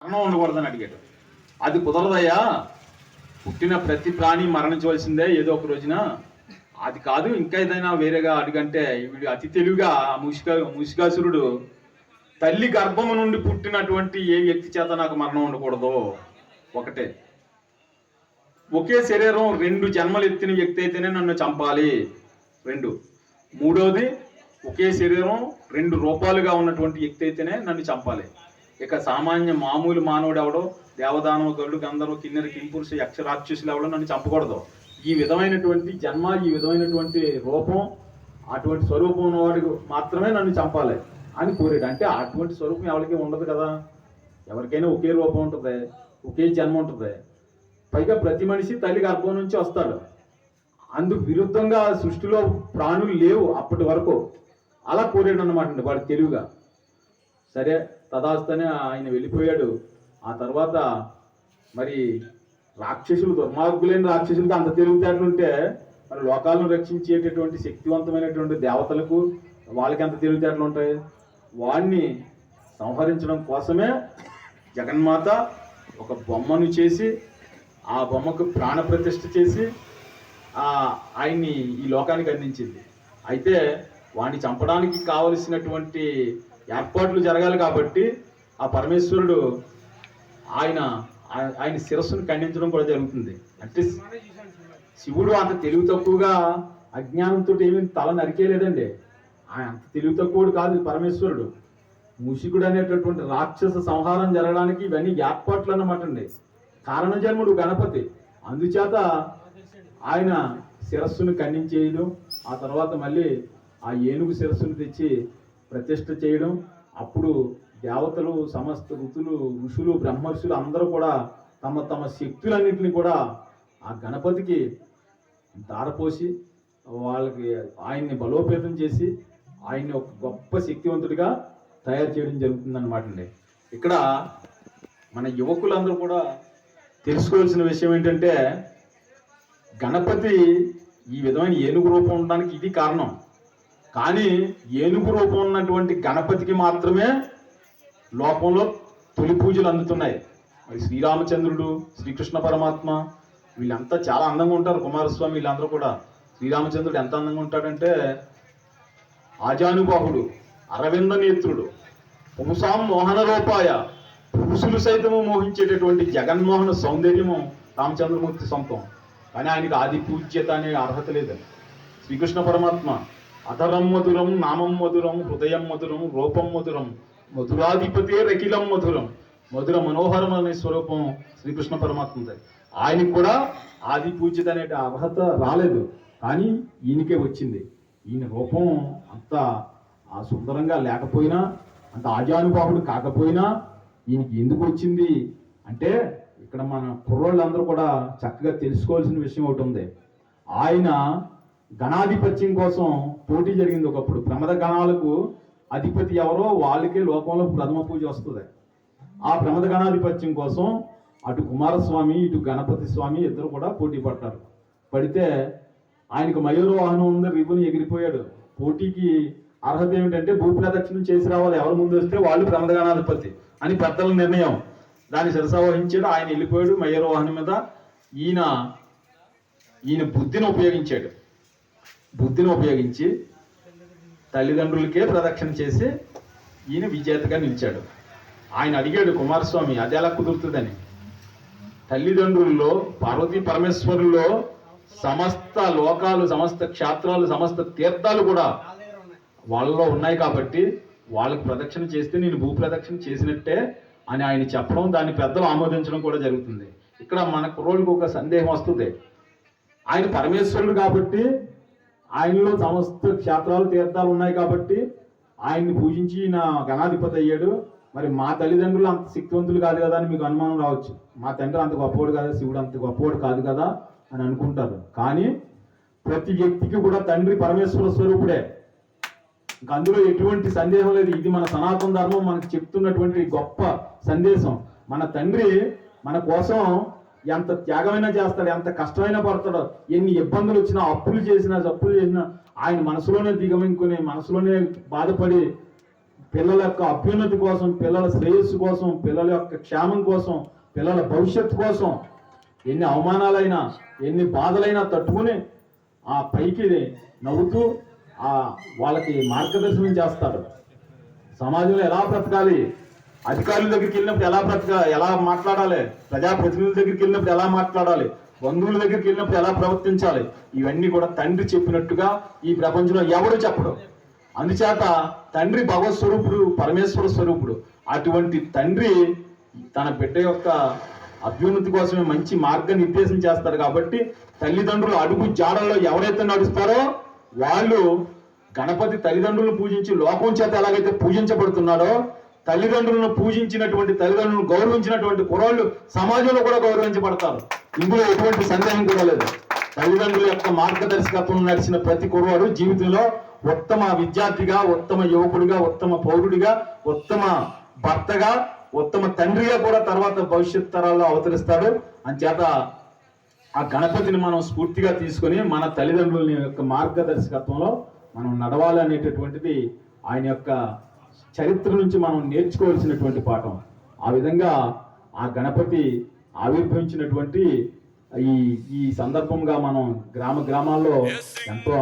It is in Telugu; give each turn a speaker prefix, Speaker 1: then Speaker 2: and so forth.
Speaker 1: మరణం ఉండకూడదని అడిగాడు. అది కుదరదయ్యా, పుట్టిన ప్రతి ప్రాణి మరణించవలసిందే ఏదో ఒక రోజున. అది కాదు, ఇంకా ఏదైనా వేరేగా అడిగంటే వీడు అతి తెలివిగా మూషికాసురుడు తల్లి గర్భము నుండి పుట్టినటువంటి ఏ వ్యక్తి చేత నాకు మరణం ఉండకూడదు. ఒకటే, ఒకే శరీరం 2 జన్మలు ఎత్తిన వ్యక్తి అయితేనే నన్ను చంపాలి. 2. మూడవది, ఒకే శరీరం 2 రూపాలుగా ఉన్నటువంటి వ్యక్తి అయితేనే నన్ను చంపాలి. ఇక సామాన్య మామూలు మానవుడు ఎవడో, దేవదానవ గరుడు గంధర్వ కిన్నెర కింపురుష యక్ష రాక్షసులు ఎవడో నన్ను చంపకూడదు. ఈ విధమైనటువంటి జన్మ, ఈ విధమైనటువంటి రూపం, అటువంటి స్వరూపం ఉన్నవాడికి మాత్రమే నన్ను చంపాలి అని కోరాడు. అంటే అటువంటి స్వరూపం ఎవరికి ఉండదు కదా. ఎవరికైనా ఒకే రూపం ఉంటుంది, ఒకే జన్మ ఉంటుంది. పైగా ప్రతి మనిషి తల్లి గర్భం నుంచి వస్తాడు. అందుకు విరుద్ధంగా సృష్టిలో ప్రాణులు లేవు అప్పటి వరకు. అలా కోరాడు అన్నమాట అండి వాడు తెలివిగా. సరే తదాస్తనే ఆయన వెళ్ళిపోయాడు. ఆ తర్వాత మరి రాక్షసులు, దుర్మార్గులైన రాక్షసులకు అంత తెలివితేటలుంటే మరి లోకాలను రక్షించేటటువంటి శక్తివంతమైనటువంటి దేవతలకు వాళ్ళకి ఎంత తెలివితేటలు ఉంటాయి. వాడిని సంహరించడం కోసమే జగన్మాత ఒక బొమ్మను చేసి, ఆ బొమ్మకు ప్రాణప్రతిష్ఠ చేసి ఆయన్ని ఈ లోకానికి అందించింది. అయితే వాడిని చంపడానికి కావలసినటువంటి ఏర్పాట్లు జరగాలి కాబట్టి ఆ పరమేశ్వరుడు ఆయన శిరస్సును ఖండించడం కూడా జరుగుతుంది. అంటే శివుడు అంత తెలివి తక్కువగా అజ్ఞానంతో ఏమీ తల నరికేయలేదండి. ఆయన అంత తెలివి తక్కువడు కాదు పరమేశ్వరుడు. ముషికుడు అనేటటువంటి రాక్షస సంహారం జరగడానికి ఇవన్నీ ఏర్పాట్లు అన్నమాట అండి. కారణజన్ముడు గణపతి. అందుచేత ఆయన శిరస్సును ఖండించేయడం, ఆ తర్వాత మళ్ళీ ఆ ఏనుగు శిరస్సును తెచ్చి ప్రతిష్ఠ చేయడం. అప్పుడు దేవతలు, సమస్త ఋషులు, బ్రహ్మర్షులు అందరూ కూడా తమ తమ శక్తులన్నింటినీ కూడా ఆ గణపతికి దారపోసి ఆయన్ని బలోపేతం చేసి ఆయన్ని ఒక గొప్ప శక్తివంతుడిగా తయారు చేయడం జరుగుతుందన్నమాట అండి. ఇక్కడ మన యువకులందరూ కూడా తెలుసుకోవాల్సిన విషయం ఏంటంటే, గణపతి ఈ విధమైన ఏనుగు రూపం ఉండడానికి ఇది కారణం. కానీ ఏనుగు రూపం ఉన్నటువంటి గణపతికి మాత్రమే లోకంలో తొలి పూజలు అందుతున్నాయి. మరి శ్రీరామచంద్రుడు, శ్రీకృష్ణ పరమాత్మ వీళ్ళంతా చాలా అందంగా ఉంటారు. కుమారస్వామి వీళ్ళందరూ కూడా. శ్రీరామచంద్రుడు ఎంత అందంగా ఉంటాడంటే, ఆజానుబాహుడు, అరవింద నేత్రుడు, పుంసాం మోహన రూపాయ, పురుషులు సైతము మోహించేటటువంటి జగన్మోహన సౌందర్యము రామచంద్రమూర్తి సొంతం. కానీ ఆయనకి ఆది పూజ్యత అనే అర్హత లేదు. శ్రీకృష్ణ పరమాత్మ అధరం మధురం, నామం మధురం, హృదయం మధురం, రూపం మధురం, మధురాధిపతే రకిలం మధురం. మధుర మనోహరం అనే స్వరూపం శ్రీకృష్ణ పరమాత్మది. ఆయనకి కూడా ఆది పూజ్యత అనే అర్హత రాలేదు, కానీ ఈయనకే వచ్చింది. ఈయన రూపం అంత సుందరంగా లేకపోయినా, అంత ఆజానుబాహుడు కాకపోయినా ఈయనకి ఎందుకు వచ్చింది అంటే, ఇక్కడ మన కుర్రోళ్ళందరూ కూడా చక్కగా తెలుసుకోవాల్సిన విషయం ఒకటి ఉంది. ఆయన గణాధిపత్యం కోసం పోటీ జరిగింది ఒకప్పుడు. ప్రమద గణాలకు అధిపతి ఎవరో వాళ్ళకే లోకంలో ప్రథమ పూజ వస్తుంది. ఆ ప్రమద గణాధిపత్యం కోసం అటు కుమారస్వామి, ఇటు గణపతి స్వామి ఇద్దరు కూడా పోటీ పడ్డారు. పడితే ఆయనకు మయూర వాహనం ఉంది, రివ్వుని ఎగిరిపోయాడు. పోటీకి అర్హత ఏమిటంటే భూప్రదక్షిణం చేసి రావాలి, ఎవరు ముందు వస్తే వాళ్ళు ప్రమద గణాధిపతి అని పెద్దల నిర్ణయం. దాన్ని శిరసావహించాడు. ఆయన వెళ్ళిపోయాడు మయూర వాహనం మీద. ఈయన బుద్ధిని ఉపయోగించాడు. బుద్ధిని ఉపయోగించి తల్లిదండ్రులకే ప్రదక్షిణ చేసి ఈయన విజేతగా నిలిచాడు. ఆయన అడిగాడు కుమారస్వామి, అది ఎలా కుదురుతుందని. తల్లిదండ్రుల్లో, పార్వతీ పరమేశ్వరుల్లో సమస్త లోకాలు, సమస్త క్షేత్రాలు, సమస్త తీర్థాలు కూడా వాళ్ళలో ఉన్నాయి కాబట్టి వాళ్ళకి ప్రదక్షిణ చేస్తే నేను భూ ప్రదక్షిణ చేసినట్టే అని ఆయన చెప్పడం, దాన్ని పెద్దలు ఆమోదించడం కూడా జరుగుతుంది. ఇక్కడ మన కుర్రోళ్ళకి ఒక సందేహం వస్తుంది. ఆయన పరమేశ్వరుడు కాబట్టి, ఆయనలో సమస్త క్షేత్రాలు, తీర్థాలు ఉన్నాయి కాబట్టి ఆయన్ని పూజించి నా గణాధిపతి అయ్యాడు. మరి మా తల్లిదండ్రులు అంత శక్తివంతులు కాదు కదా అని మీకు అనుమానం రావచ్చు. మా తండ్రి అంత గొప్పవాడు కదా, శివుడు అంత గొప్పవాడు కాదు కదా అని అనుకుంటారు. కానీ ప్రతి వ్యక్తికి కూడా తండ్రి పరమేశ్వర స్వరూపుడే. ఇంక అందులో ఎటువంటి సందేహం లేదు. ఇది మన సనాతన ధర్మం మనకు చెప్తున్నటువంటి గొప్ప సందేశం. మన తండ్రి మన కోసం ఎంత త్యాగమైనా చేస్తాడు, ఎంత కష్టమైనా పడతాడో, ఎన్ని ఇబ్బందులు వచ్చినా, అప్పులు చేసినా, జప్పులు చేసినా ఆయన మనసులోనే దిగమింగుకుని, మనసులోనే బాధపడి
Speaker 2: పిల్లల యొక్క అభ్యున్నతి కోసం, పిల్లల శ్రేయస్సు కోసం, పిల్లల యొక్క క్షేమం కోసం, పిల్లల భవిష్యత్తు కోసం ఎన్ని అవమానాలైనా ఎన్ని బాధలైనా తట్టుకుని ఆ పైకి నవ్వుతూ వాళ్ళకి మార్గదర్శనం చేస్తాడు. సమాజంలో ఎలా బ్రతకాలి, అధికారుల దగ్గరికి వెళ్ళినప్పుడు ఎలా మాట్లాడాలి, ప్రజాప్రతినిధుల దగ్గరికి వెళ్ళినప్పుడు ఎలా మాట్లాడాలి, బంధువుల దగ్గరికి వెళ్ళినప్పుడు ఎలా ప్రవర్తించాలి, ఇవన్నీ కూడా తండ్రి చెప్పినట్టుగా ఈ ప్రపంచంలో ఎవరు చెప్పడు. అందుచేత తండ్రి భగవత్ స్వరూపుడు, పరమేశ్వర స్వరూపుడు. అటువంటి తండ్రి తన బిడ్డ యొక్క అభ్యున్నతి కోసమే మంచి మార్గ నిర్దేశం చేస్తారు. కాబట్టి తల్లిదండ్రులు అడుగు జాడల్లో ఎవరైతే నడుస్తారో వాళ్ళు గణపతి తల్లిదండ్రులను పూజించి లోకం చేత ఎలాగైతే పూజించబడుతున్నారో, తల్లిదండ్రులను పూజించినటువంటి తల్లిదండ్రులను గౌరవించినటువంటి కుర్రాళ్ళు సమాజంలో కూడా గౌరవించబడతారు. ఇందులో ఎటువంటి సందేహం కూడా లేదు. తల్లిదండ్రుల యొక్క మార్గదర్శకత్వం నడిచిన ప్రతి కుర్రాడు జీవితంలో ఉత్తమ విద్యార్థిగా, ఉత్తమ యువకుడిగా, ఉత్తమ పౌరుడిగా, ఉత్తమ భర్తగా, ఉత్తమ తండ్రిగా కూడా తర్వాత భవిష్యత్ తరాల్లో అవతరిస్తాడు. అంచేత ఆ గణపతిని మనం స్ఫూర్తిగా తీసుకొని మన తల్లిదండ్రుల యొక్క మార్గదర్శకత్వంలో మనం నడవాలి అనేటటువంటిది ఆయన యొక్క చరిత్ర నుంచి మనం నేర్చుకోవాల్సినటువంటి పాఠం. ఆ విధంగా ఆ గణపతి ఆవిర్భవించినటువంటి ఈ సందర్భంగా మనం గ్రామాల్లో ఎంతో